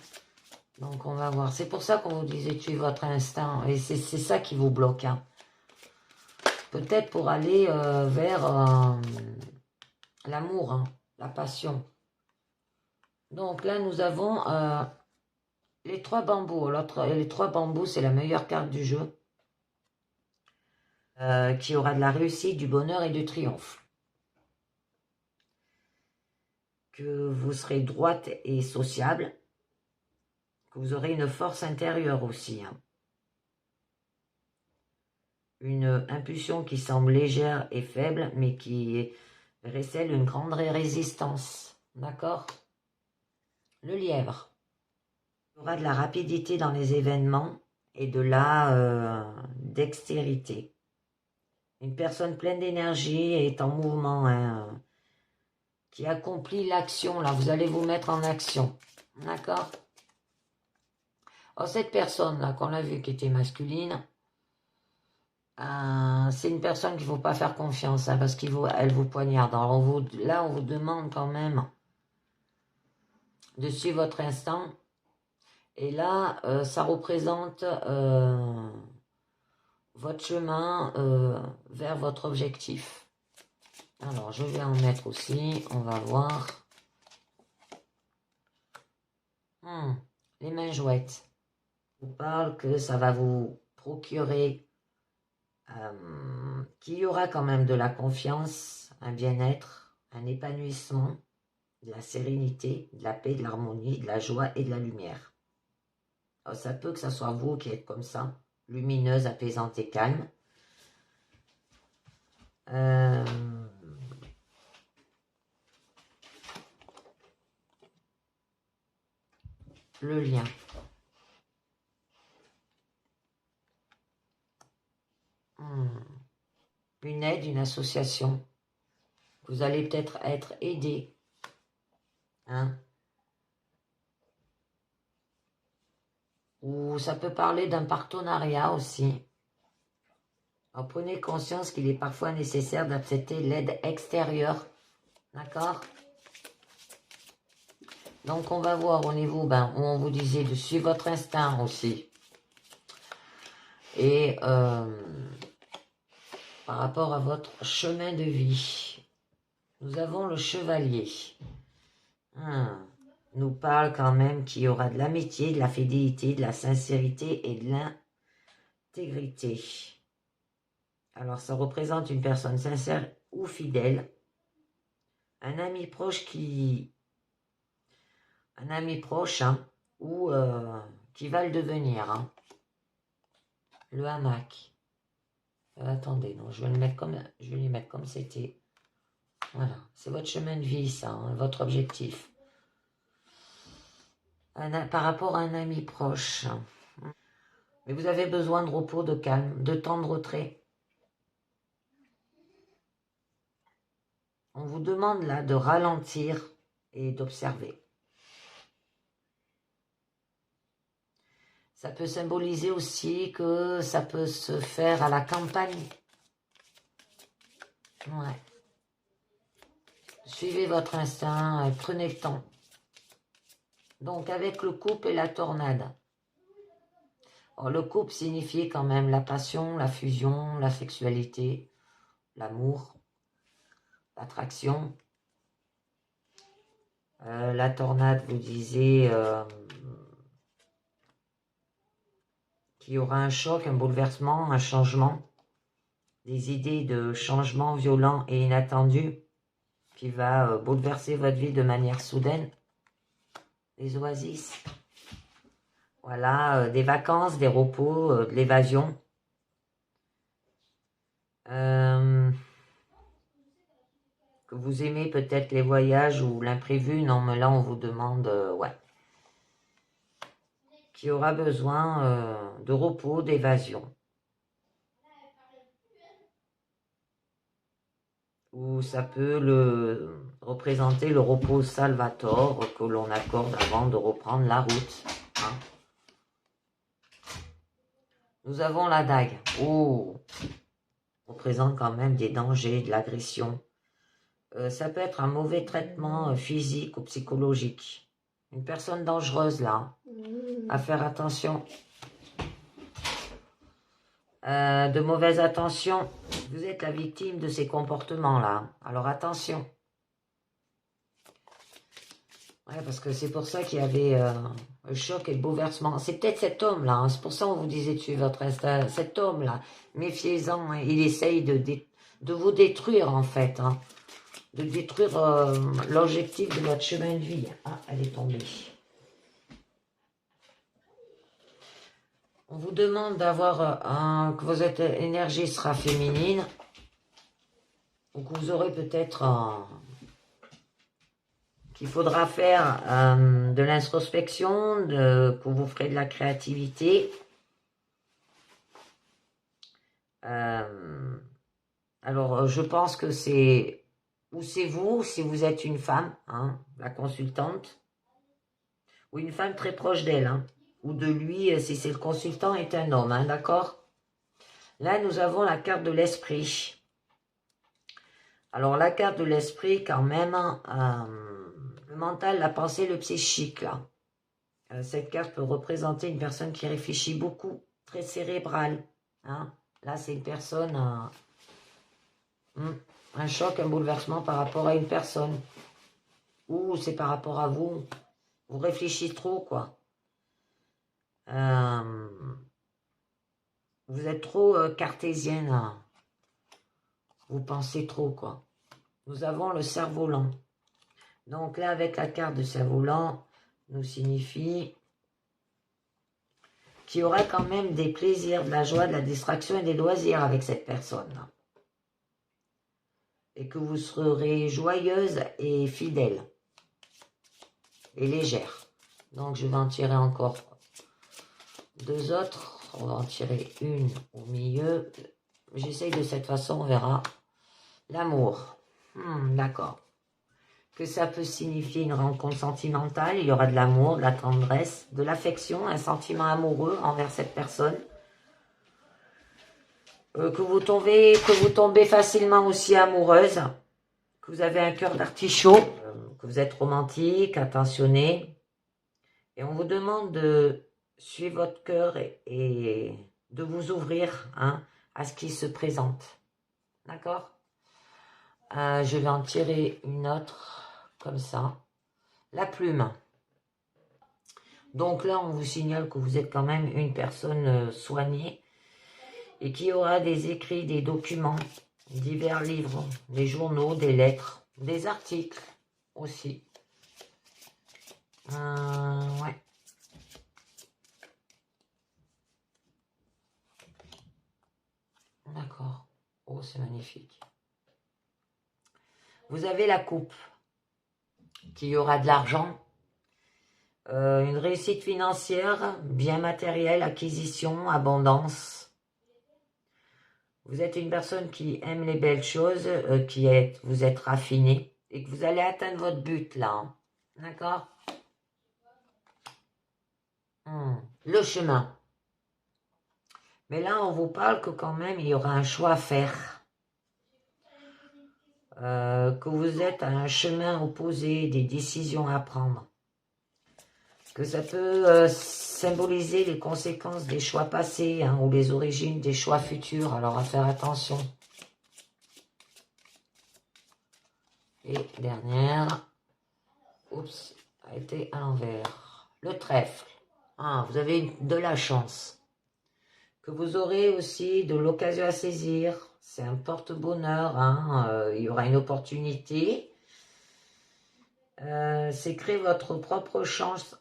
[SPEAKER 1] Donc, on va voir. C'est pour ça qu'on vous disait tuer votre instinct. Et c'est ça qui vous bloque. Hein? Peut-être pour aller vers l'amour, hein, la passion. Donc là, nous avons les 3 bambous. Les 3 bambous, c'est la meilleure carte du jeu. Qui aura de la réussite, du bonheur et du triomphe. Que vous serez droite et sociable. Que vous aurez une force intérieure aussi. Hein. Une impulsion qui semble légère et faible, mais qui récèle une grande résistance. D'accord? Le lièvre. Il y aura de la rapidité dans les événements et de la dextérité. Une personne pleine d'énergie est en mouvement, hein, qui accomplit l'action. Là, vous allez vous mettre en action. D'accord? Cette personne-là, qu'on a vue qui était masculine, c'est une personne qu'il ne faut pas faire confiance, hein, parce qu'elle vous poignarde. Alors, là, on vous demande quand même de suivre votre instinct. Et là, ça représente votre chemin vers votre objectif. Alors, je vais en mettre aussi, on va voir. Les mains jouettes. Je vous parle que ça va vous procurer qu'il y aura quand même de la confiance, un bien-être, un épanouissement, de la sérénité, de la paix, de l'harmonie, de la joie et de la lumière. Alors, ça peut que ça soit vous qui êtes comme ça, lumineuse, apaisante et calme. Le lien. Une aide, une association. Vous allez peut-être être aidé. Hein? Ou ça peut parler d'un partenariat aussi. Alors, prenez conscience qu'il est parfois nécessaire d'accepter l'aide extérieure. D'accord? Donc, on va voir au niveau où on vous disait de suivre votre instinct aussi. Et par rapport à votre chemin de vie, nous avons le chevalier. Nous parle quand même qu'il y aura de l'amitié, de la fidélité, de la sincérité et de l'intégrité. Alors, ça représente une personne sincère ou fidèle. Un ami proche ou qui va le devenir. Hein. Le hamac. Attendez, non, je vais le mettre comme c'était. Voilà, c'est votre chemin de vie, ça, hein, votre objectif. Par rapport à un ami proche. Mais vous avez besoin de repos, de calme, de temps de retrait. On vous demande là de ralentir et d'observer. Ça peut symboliser aussi que ça peut se faire à la campagne. Ouais. Suivez votre instinct, prenez le temps. Donc avec le couple et la tornade. Alors, le couple signifiait quand même la passion, la fusion, la sexualité, l'amour, l'attraction. La tornade vous disait qu'il y aura un choc, un bouleversement, un changement. Des idées de changement violent et inattendu qui va bouleverser votre vie de manière soudaine. Les oasis. Voilà, des vacances, des repos, de l'évasion. Que vous aimez peut-être les voyages ou l'imprévu. Non, mais là, on vous demande, ouais. Qui aura besoin de repos, d'évasion. Ou ça peut représenter le repos salvator que l'on accorde avant de reprendre la route. Hein. Nous avons la dague. Oh, représente quand même des dangers, de l'agression. Ça peut être un mauvais traitement physique ou psychologique. Une personne dangereuse là. À faire attention. De mauvaise attention. Vous êtes la victime de ces comportements-là. Alors attention. Ouais, parce que c'est pour ça qu'il y avait le choc et le bouleversement. C'est peut-être cet homme-là. Hein. C'est pour ça qu'on vous disait de suivre votre instinct. Cet homme-là, méfiez-en. Hein. Il essaye de vous détruire, en fait. Hein. De détruire l'objectif de votre chemin de vie. Ah, elle est tombée. On vous demande d'avoir que votre énergie sera féminine. Ou que vous aurez peut-être qu'il faudra faire de l'introspection, que vous ferez de la créativité. Alors, je pense que c'est vous, si vous êtes une femme, hein, la consultante, ou une femme très proche d'elle, hein, ou de lui, si c'est le consultant, est un homme, hein, d'accord? Là, nous avons la carte de l'esprit. Alors, la carte de l'esprit, quand même, le mental, la pensée, le psychique, là. Cette carte peut représenter une personne qui réfléchit beaucoup, très cérébrale. Hein. Là, c'est une personne, un choc, un bouleversement par rapport à une personne. Ou c'est par rapport à vous. Vous réfléchissez trop, quoi. Vous êtes trop cartésienne. Hein. Vous pensez trop, quoi. Nous avons le cerf-volant. Donc là, avec la carte de cerf-volant, nous signifie qu'il y aura quand même des plaisirs, de la joie, de la distraction et des loisirs avec cette personne. Et que vous serez joyeuse et fidèle. Et légère. Donc je vais en tirer encore 2 autres. On va en tirer une au milieu. J'essaye de cette façon, on verra. L'amour. D'accord. que ça peut signifier une rencontre sentimentale. Il y aura de l'amour, de la tendresse, de l'affection, un sentiment amoureux envers cette personne. Que vous tombez facilement aussi amoureuse, que vous avez un cœur d'artichaut, que vous êtes romantique, attentionné. Et on vous demande de suivre votre cœur et de vous ouvrir à ce qui se présente. D'accord? Je vais en tirer une autre, comme ça. La plume. Donc là, on vous signale que vous êtes quand même une personne soignée et qui aura des écrits, des documents, divers livres, des journaux, des lettres, des articles aussi. Ouais. D'accord. Oh, c'est magnifique. Vous avez la coupe, qui aura de l'argent, une réussite financière, bien matériel, acquisition, abondance. Vous êtes une personne qui aime les belles choses, vous êtes raffiné et que vous allez atteindre votre but là. D'accord? Le chemin. Mais là, on vous parle que quand même, il y aura un choix à faire. Que vous êtes à un chemin opposé, des décisions à prendre. Que ça peut symboliser les conséquences des choix passés ou les origines des choix futurs. Alors, à faire attention. Et dernière, oups, a été à l'envers. Le trèfle. Vous avez de la chance. Que vous aurez aussi de l'occasion à saisir. C'est un porte-bonheur. Il y aura une opportunité. C'est créer votre propre chance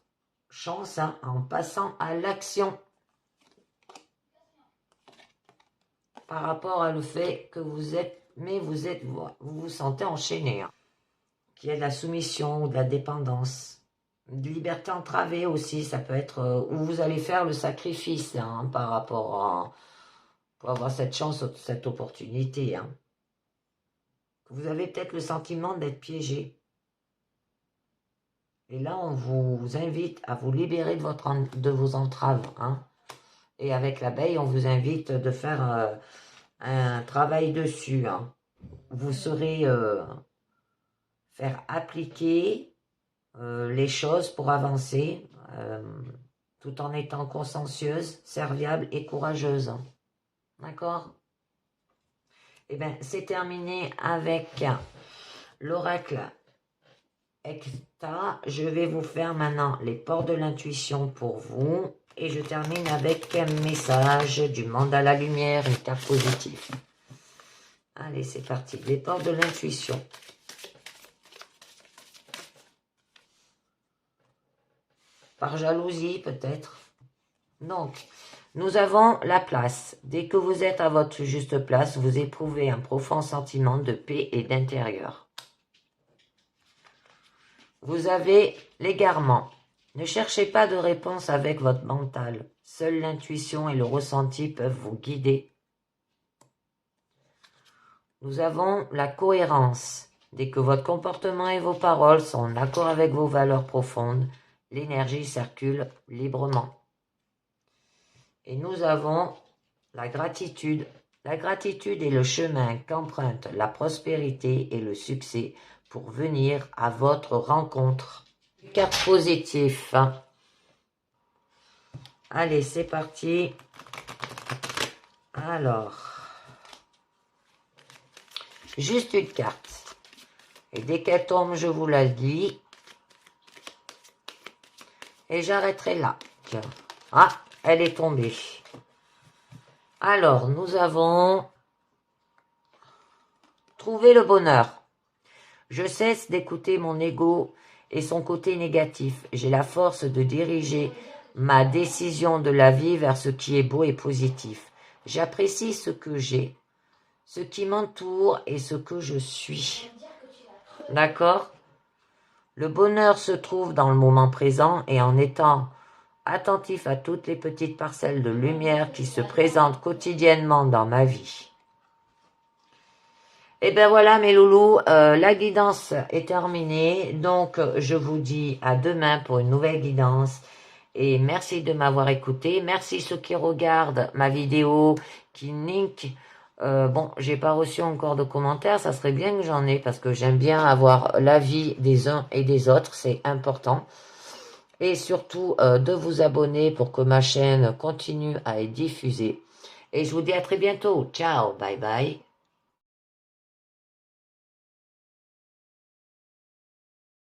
[SPEAKER 1] en passant à l'action. Par rapport à le fait que vous êtes, vous vous sentez enchaîné. Qu'il y a de la soumission ou de la dépendance. De liberté entravée aussi, ça peut être où vous allez faire le sacrifice par rapport à, pour avoir cette chance, cette opportunité. Vous avez peut-être le sentiment d'être piégé. Et là, on vous invite à vous libérer de vos entraves. Et avec l'abeille, on vous invite de faire un travail dessus. Vous saurez faire appliquer les choses pour avancer, tout en étant consciencieuse, serviable et courageuse. D'accord? Eh bien, c'est terminé avec l'oracle Ekta. Je vais vous faire maintenant les portes de l'intuition pour vous. Et je termine avec un message du monde à la lumière, une carte positive. Allez, c'est parti. Les portes de l'intuition. Par jalousie, peut-être. Donc, nous avons la place. Dès que vous êtes à votre juste place, vous éprouvez un profond sentiment de paix et d'intérieur. Vous avez l'égarement. Ne cherchez pas de réponse avec votre mental. Seule l'intuition et le ressenti peuvent vous guider. Nous avons la cohérence. Dès que votre comportement et vos paroles sont en accord avec vos valeurs profondes, l'énergie circule librement. Et nous avons la gratitude. La gratitude est le chemin qu'emprunte la prospérité et le succès pour venir à votre rencontre. Carte positive. Allez, c'est parti. Alors, juste une carte. Et dès qu'elle tombe, je vous la dis. Et j'arrêterai là. Elle est tombée. Alors, nous avons trouvé le bonheur. Je cesse d'écouter mon ego et son côté négatif. J'ai la force de diriger ma décision de la vie vers ce qui est beau et positif. J'apprécie ce que j'ai, ce qui m'entoure et ce que je suis. D'accord? Le bonheur se trouve dans le moment présent et en étant attentif à toutes les petites parcelles de lumière qui se présentent quotidiennement dans ma vie. Et ben voilà mes loulous, la guidance est terminée. Donc je vous dis à demain pour une nouvelle guidance. Et merci de m'avoir écouté. Merci ceux qui regardent ma vidéo, qui niquent. Bon, j'ai pas reçu encore de commentaires. Ça serait bien que j'en ai parce que j'aime bien avoir l'avis des uns et des autres. C'est important. Et surtout de vous abonner pour que ma chaîne continue à être diffusée. Et je vous dis à très bientôt. Ciao, bye bye.